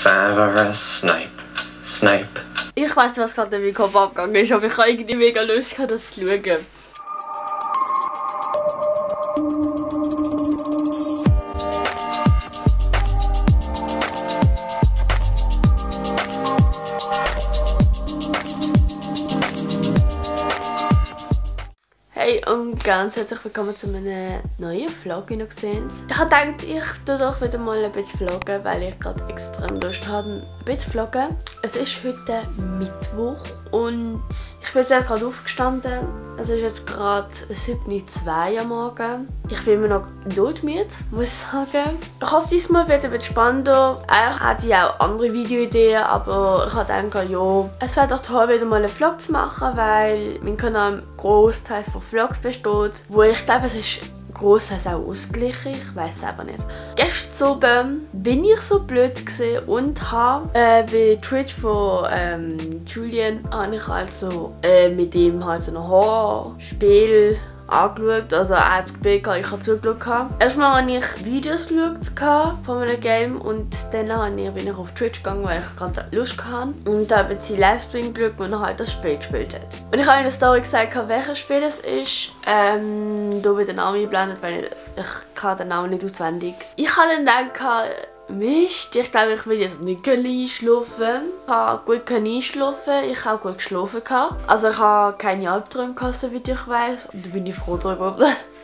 Severus Snape. Snape. Ich weiss, was gerade in meinem Kopf abgegangen ist, aber ich habe irgendwie mega Lust, das zu schauen. Hey und ganz herzlich willkommen zu einem neuen Vlog, wie ihr gesehen. Ich habe gedacht, ich tue doch wieder mal ein bisschen vloggen, weil ich gerade extrem Lust habe, ein bisschen zu vloggen. Es ist heute Mittwoch und ich bin jetzt gerade aufgestanden. Es ist jetzt gerade 7:02 Uhr am Morgen. Ich bin immer noch todmüde, muss ich sagen. Ich hoffe, diesmal wird es ein bisschen spannender. Eigentlich hatte ich auch andere Videoideen, aber ich habe gedacht, ja, es wäre doch toll, wieder mal einen Vlog zu machen, weil mein Kanal einen Großteil von Vlogs besteht, wo ich glaube, es ist großteils auch ausgeglichen, ich weiß es aber nicht. Gestern oben bin ich so blöd gewesen und habe bei Twitch von Julian habe ich also mit ihm halt so ein Horrorspiel angeschaut, also er hat gespielt, ich habe zugeschaut. Erstmal habe ich Videos geschaut von einem Game und dann bin ich auf Twitch gegangen, weil ich gerade Lust hatte. Und da habe ich seinen Livestream geschaut, wo er halt das Spiel gespielt hat. Und ich habe in der Story gesagt, welches Spiel es ist. Da wird der Name eingeblendet, weil ich kann den Namen nicht auswendig. Ich habe dann gedacht, Mist, ich glaube, ich will jetzt nicht einschlafen. Ich habe gut einschlafen, ich habe auch gut geschlafen. Also ich habe keine Albträume gehabt, soweit ich weiss. Und da bin ich froh darüber.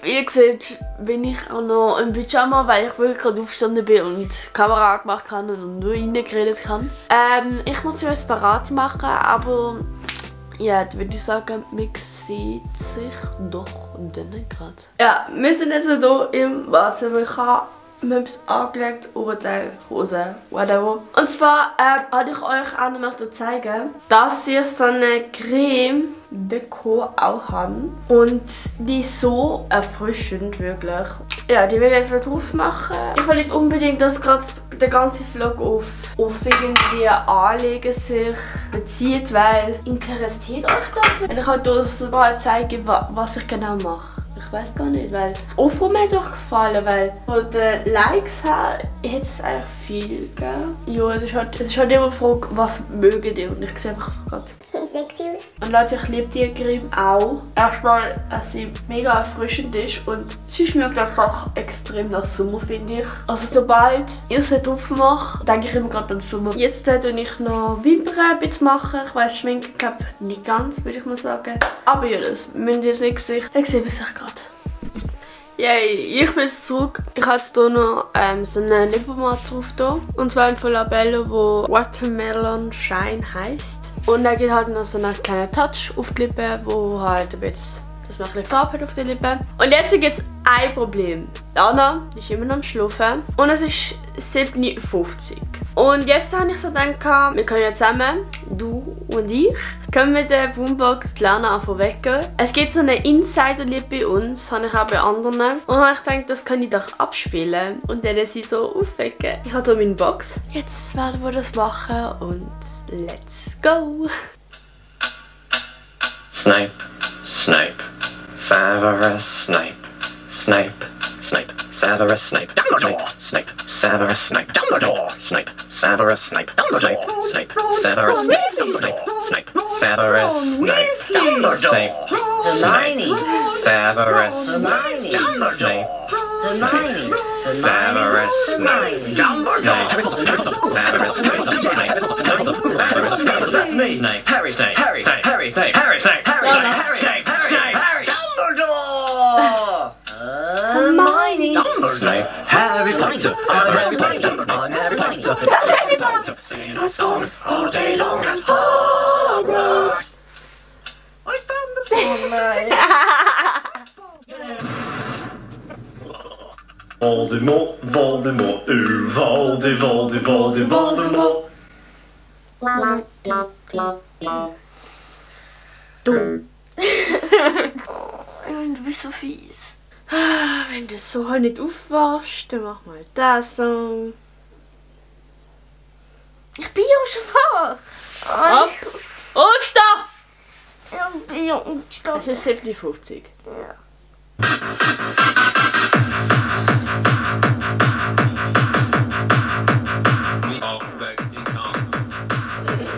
Wie ihr seht, bin ich auch noch im Pyjama, weil ich wirklich gerade aufgestanden bin und die Kamera angemacht habe und nur reingeredet habe. Ich muss mich jetzt parat machen, aber ja, dann würde ich sagen, man sieht sich doch dann gerade. Ja, wir sind jetzt hier im Badezimmer. Ich habe mir etwas angelegt, Oberteil, Hose, whatever. Und zwar wollte ich euch auch noch zeigen, dass ich so eine Creme bekommen auch habe. Und die ist so erfrischend, wirklich. Ja, die will ich jetzt mal drauf machen. Ich will nicht unbedingt, dass gerade der ganze Vlog auf irgendwie Anlegen sich bezieht, weil interessiert euch das? Wenn ich halt so mal zeige, was ich genau mache. Ich weiß gar nicht, weil das Aufräumen hat doch gefallen, weil von den Likes her hat es eigentlich viel, gell? Ja, es ist halt immer die Frage, was mögen die und ich sehe einfach gerade sexy aus. Und Leute, ich liebe die Creme auch. Erstmal, dass sie mega erfrischend ist und sie schmeckt einfach extrem nach Sommer, finde ich. Also sobald ich sie drauf mache, denke ich immer gerade an Sommer. Jetzt tue ich noch Wimpern ein bisschen machen. Ich weiss, schminken glaube nicht ganz, würde ich mal sagen. Aber ja, das müsst ihr sehen, Gesicht. Ich sehe es gerade. Yay, ich bin jetzt zurück. Ich habe jetzt hier noch so einen Lippenmat drauf. Und zwar von Labello, wo Watermelon Shine heisst. Und dann gibt halt noch so einen kleinen Touch auf die Lippen, wo halt ein bisschen, dass man ein bisschen Farbe hat auf die Lippen. Und jetzt gibt es ein Problem. Anna ist immer noch am Schlafen und es ist 7:50 Uhr. Und jetzt habe ich so gedacht, wir können ja zusammen, du und ich, können mit der Boombox die Lana einfach wecken. Es gibt so eine Insider-Lied bei uns, habe ich auch bei anderen. Und habe ich gedacht, das kann ich doch abspielen und dann sie so aufwecken. Ich habe hier meine Box. Jetzt werden wir das machen und let's go! Snape. Snape. Severus Snape. Snape. Snape. Severus Snape. Dumbledore. Snape. Severus Snape. Dumbledore. Snape. Severus Snape. Dumbledore. Snape. Severus Snape. Snape. Snape. Severus Snape. Dumbledore. Hermione. Severus Snape. Dumbledore. Hermione. Severus Snape. Dumbledore. Severus Snape. Severus Snape. That's me. Snape. Harry Snape. Harry Snape. Harry Snape. Harry Snape. Harry Snape. Harry Snape. Harry Dumbledore. Hermione. Snape. Harry Potter. I'm Harry Potter. I'm Harry Potter. Harry Potter. Sing a song all day long at Hogwarts. I found the song, mate. Voldemort, Voldemort, ooh, Voldemort. Du bist so fies. Wenn du so halt nicht aufwachst, dann mach mal das Song. Ich bin ja schon wach. Und stopp! Ich bin ja stopp. Es ist 7:50 Uhr. Ja.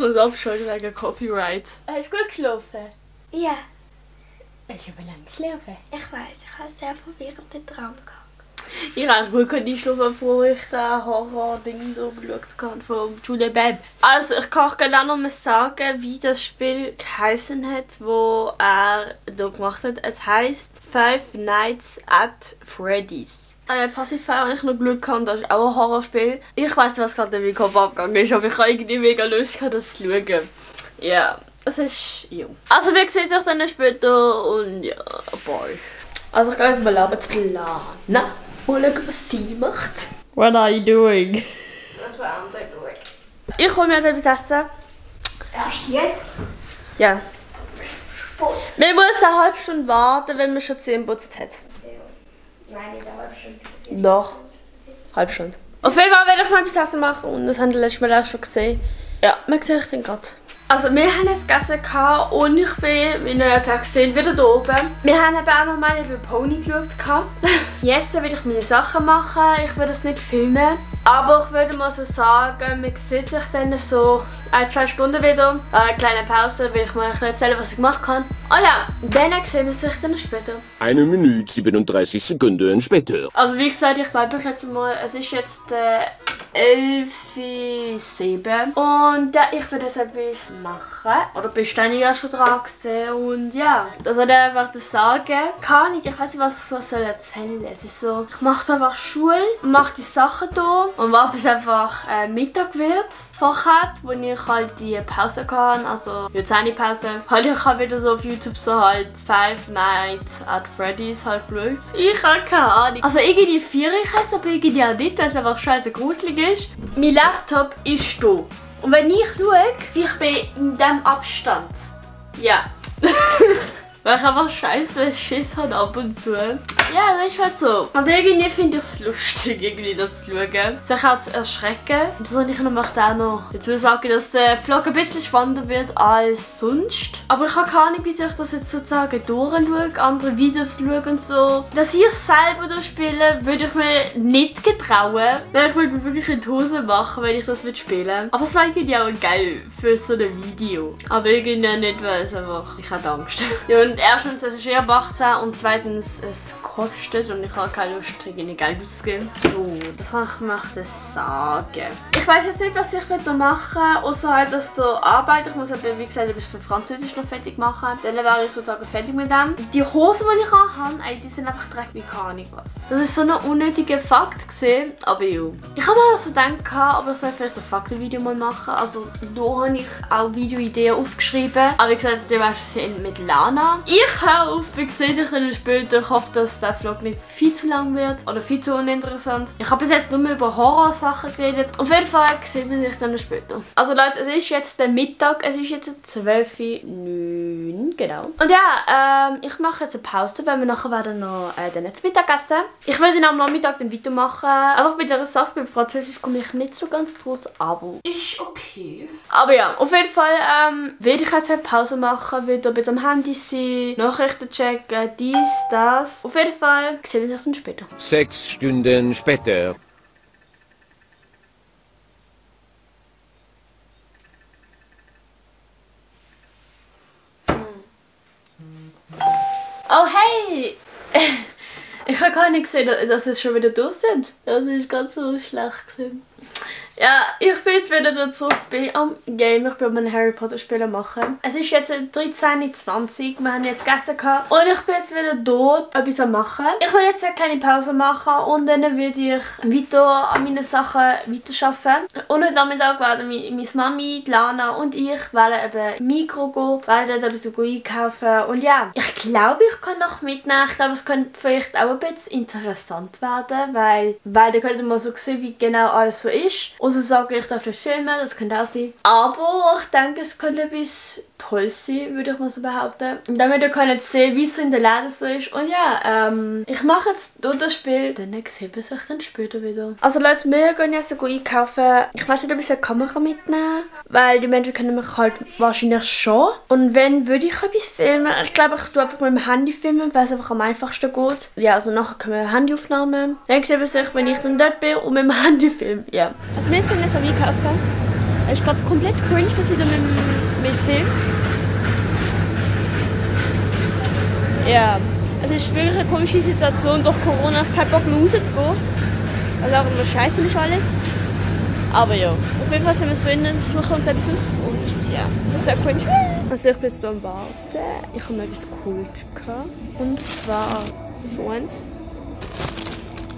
muss abschalten wegen Copyright. Hast du gut geschlafen? Ja, Ich habe lange geschlafen. ich weiß, ich habe sehr verwirrenden Traum gehabt. Ich habe gut einschlafen, bevor ich das Horror-Ding da geschaut habe von Julia Bab. Also, ich kann auch gerne noch mal sagen, wie das Spiel geheißen hat, wo er da gemacht hat. Es heisst Five Nights at Freddy's. Pacifier habe ich noch Glück gehabt, das ist auch ein Horrorspiel. Ich weiss nicht, was gerade in meinem Kopf abgegangen ist, aber ich habe irgendwie mega Lust gehabt, das zu schauen. Ja, es ist jung. Also, wir sehen uns dann später und ja, bye. Also, ich gehe jetzt mal Arbeitsplan. Mal schauen, was sie macht. What are you doing? Ich hole mir jetzt etwas essen. Erst jetzt? Ja. Sport. Wir müssen eine halbe Stunde warten, wenn man schon 10 geputzt hat. Nein, nicht eine halbe Stunde. Doch. Halbe Stunde. Auf jeden Fall werde ich mal etwas Essen machen und das haben wir letztes Mal auch schon gesehen. Ja, man sieht euch dann gerade. Also wir haben jetzt gegessen und ich bin, wie ihr jetzt auch gesehen, wieder da oben. Wir haben eben auch noch mal über Pony geschaut. Jetzt will ich meine Sachen machen, ich will das nicht filmen. Aber ich würde mal so sagen, man sieht sich dann so 1-2 Stunden wieder. Eine kleine Pause, dann will ich mal erzählen, was ich gemacht habe. Oh ja, dann sehen wir sich dann später. 1 Minute 37 Sekunden später. Also wie gesagt, ich bleibe jetzt mal, es ist jetzt 11:07 und ja, ich werde jetzt etwas machen. Oder bist du ja schon dran gewesen und ja, das soll ich einfach das sagen. Kann ich weiß nicht, was ich so erzählen soll. Es ist so, ich mache einfach Schule, mache die Sachen hier und warte bis einfach Mittag wird. Vorher, wo ich halt die Pause hatte, also die 10 Pause, halt ich habe wieder so auf YouTube so halt Five Nights at Freddy's halt geschaut. Ich habe keine Ahnung. Also irgendwie 4 ich es, aber irgendwie auch nicht, weil es einfach scheiße gruselig ist. Mein Laptop ist da. Und wenn ich schaue, ich bin in diesem Abstand. Ja. Weil ich einfach scheiße Schiss habe ab und zu. Ja, das ist halt so. Aber irgendwie finde ich es lustig, irgendwie das zu schauen. Sich auch zu erschrecken. Und so, ich möchte auch noch dazu sagen, dass der Vlog ein bisschen spannender wird als sonst. Aber ich habe keine Ahnung, wie ich das jetzt sozusagen durchschaue, andere Videos schaue und so. Dass ich selber da spiele, würde ich mir nicht getrauen. Weil ich würde mir wirklich in die Hose machen, wenn ich das spielen würde. Aber es wäre irgendwie auch geil für so ein Video. Aber irgendwie nicht, weil es einfach, ich habe Angst. Ja, und erstens, es ist eher ab 18 und zweitens, es kostet und ich habe keine Lust, irgendwie Geld auszugeben. So, das kann ich mir das sagen. Ich weiß jetzt nicht, was ich machen will, außer halt, dass so Arbeit, ich muss aber, wie gesagt, etwas für Französisch noch fertig machen. Dann wäre ich sozusagen fertig mit dem. Die Hosen, die ich habe, die sind einfach dreckig wie keine Ahnung was. Das ist so ein unnötiger Fakt gesehen, aber ja. Ich habe mir so gedacht, aber ich soll vielleicht ein Faktenvideo mal machen. Also, da habe ich auch Videoideen aufgeschrieben. Aber wie gesagt, die weißt du mit Lana. Ich höre auf, wir sehen sich dann später. Ich hoffe, dass der Vlog nicht viel zu lang wird oder viel zu uninteressant. Ich habe bis jetzt nur über Horrorsachen geredet. Auf jeden Fall sehen wir sich dann später. Also Leute, es ist jetzt der Mittag, es ist jetzt 12:09 Uhr, genau. Und ja, ich mache jetzt eine Pause, weil wir nachher werden noch dann jetzt Mittag essen. Ich werde dann am Nachmittag dann weitermachen. Einfach bei dieser Sache, beim Französisch komme ich nicht so ganz draus, aber ist okay. Aber ja, auf jeden Fall werde ich jetzt eine Pause machen, wieder bei dem Handy sein, Nachrichten checken, dies, das. Auf jeden Fall sehen wir uns dann später. 6 Stunden später. Oh hey! Ich habe gar nicht gesehen, dass es schon wieder durch sind. Das ist ganz so schlecht gewesen. Ja, ich bin jetzt wieder da zurück am Game. Ich bin mein Harry Potter Spiel machen. Es ist jetzt 13:20 Uhr. Wir haben jetzt gegessen und ich bin jetzt wieder dort etwas am machen. Ich will jetzt eine kleine Pause machen und dann werde ich weiter an meinen Sachen weiterarbeiten. Und heute Nachmittag werden meine Mami, die Lana und ich werden eben im Mikro gehen, werden dort etwas einkaufen. Und ja, ich glaube, ich kann noch mitnehmen. Ich glaube, es könnte vielleicht auch ein bisschen interessant werden, weil da könnt ihr mal so sehen, wie genau alles so ist. Also sage ich darf nicht filmen, das könnte auch sein. Aber ich denke, es könnte etwas Tolles sein, würde ich mal so behaupten. Und damit ihr könnt sehen, wie es so in der Läden so ist. Und ja, ich mache jetzt dort das Spiel, dann sehen wir sich dann später wieder. Also Leute, wir gehen jetzt einkaufen. Ich weiß nicht, ob ich eine Kamera mitnehmen, weil die Menschen kennen mich halt wahrscheinlich schon. Und wenn, würde ich etwas filmen. Ich glaube, ich tue einfach mit dem Handy filmen, weil es einfach am einfachsten geht. Ja, also nachher können wir Handyaufnahmen. Dann sehen wir sich, wenn ich dann dort bin und mit dem Handy filme. Ja. Also wir sind jetzt am Einkaufen. Es ist gerade komplett cringe, dass ich da mit Film. Ja, es ist wirklich eine komische Situation durch Corona. Ich habe keinen Bock mehr rauszugehen. Also auch immer scheiße ist alles. Aber ja, auf jeden Fall sind wir drinnen, suchen uns etwas auf und ja, das ist sehr cringe. Also ich bin jetzt hier am Warten. Ich habe noch etwas geholt. Und zwar so eins.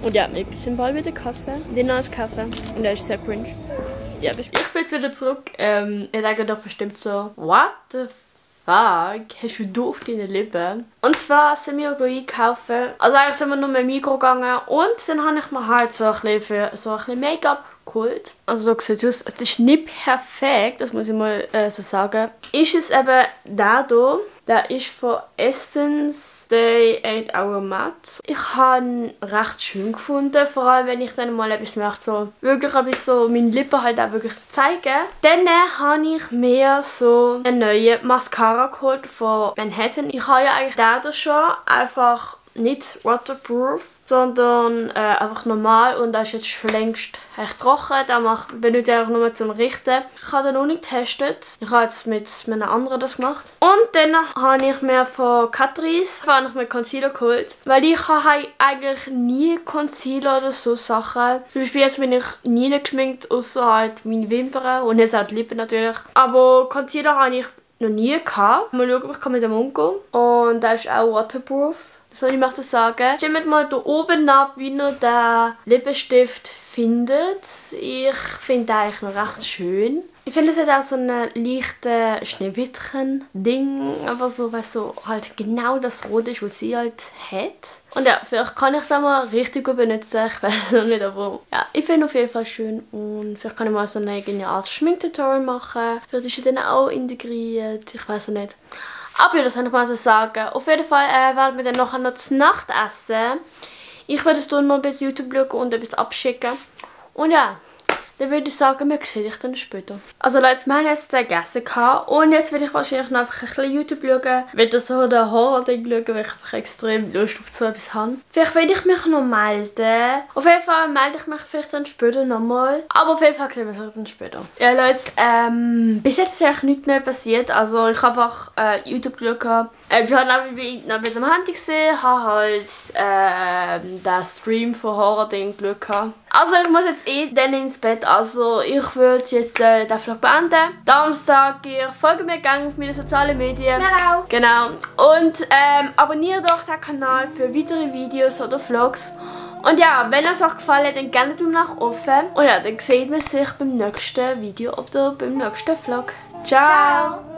Und ja, wir sind bald wieder in der Kasse. Den neues Kaffee. Und der ist sehr cringe. Ja, ich bin jetzt wieder zurück. Ihr denkt doch bestimmt so, what the fuck hast du auf deinen Lippen? Und zwar sind wir einkaufen. Also eigentlich sind wir nur mit dem Mikro gegangen. Und dann habe ich mir halt so ein bisschen Make-up geholt. Also so sieht es aus. Es ist nicht perfekt, das muss ich mal so sagen. Ist es eben der hier. Der ist von Essence Day 8 Hour Matte. Ich habe ihn recht schön gefunden, vor allem wenn ich dann mal etwas möchte, so wirklich etwas so meine Lippen halt auch wirklich zeigen. Dann habe ich mir so eine neue Mascara geholt von Manhattan. Ich habe ja eigentlich den schon, einfach nicht waterproof, sondern einfach normal und das ist jetzt schon längst recht trocken. Den benutze ich einfach nur zum Richten. Ich habe den noch nicht getestet. Ich habe jetzt mit einem anderen das gemacht. Und dann habe ich mir von Catrice mir Concealer geholt. Weil ich habe eigentlich nie Concealer oder so Sachen. Zum Beispiel jetzt bin ich nie geschminkt, außer halt meine Wimpern und jetzt auch die Lippen natürlich. Aber Concealer habe ich noch nie gehabt. Mal schauen, ob ich mit dem umgehen kann. Und der ist auch waterproof. Soll ich möchte sagen, stimmt mal hier oben ab, wie ihr den Lippenstift findet. Ich finde den eigentlich noch recht schön. Ich finde, es hat auch so ein leichtes Schneewittchen-Ding. Einfach so, weil so halt genau das Rot ist, was sie halt hat. Und ja, vielleicht kann ich den mal richtig gut benutzen. Ich weiß noch nicht, aber ja, ich finde auf jeden Fall schön. Und vielleicht kann ich mal so ein geniales Schminktutorial machen. Vielleicht ist er dann auch integriert. Ich weiß noch nicht. Aber ja, das kann ich mal so sagen. Auf jeden Fall werden wir dann nachher noch zu Nacht essen. Ich werde es dann noch ein bisschen YouTube schauen und ein bisschen abschicken. Und ja, dann würde ich sagen, wir sehen dich dann später. Also Leute, wir haben jetzt gegessen und jetzt werde ich wahrscheinlich noch einfach ein bisschen YouTube schauen. Ich werde so den Horror-Ding schauen, weil ich einfach extrem Lust auf so etwas habe. Vielleicht werde ich mich noch melden. Auf jeden Fall melde ich mich vielleicht dann später nochmal. Aber auf jeden Fall sehen wir uns dann später. Ja Leute, bis jetzt ist eigentlich nichts mehr passiert. Also ich habe einfach YouTube geschaut. Ich habe noch ein bisschen am Handy gesehen, habe halt den Stream von Horror-Ding geschaut. Also ich muss jetzt dann ins Bett, also ich würde jetzt den Vlog beenden. Donnerstag, ihr folgt mir gerne auf meine sozialen Medien. Wir auch. Genau. Und abonniert doch den Kanal für weitere Videos oder Vlogs. Und ja, wenn es euch gefallen hat, dann gerne Daumen nach oben. Und ja, dann sieht man sich beim nächsten Video oder beim nächsten Vlog. Ciao.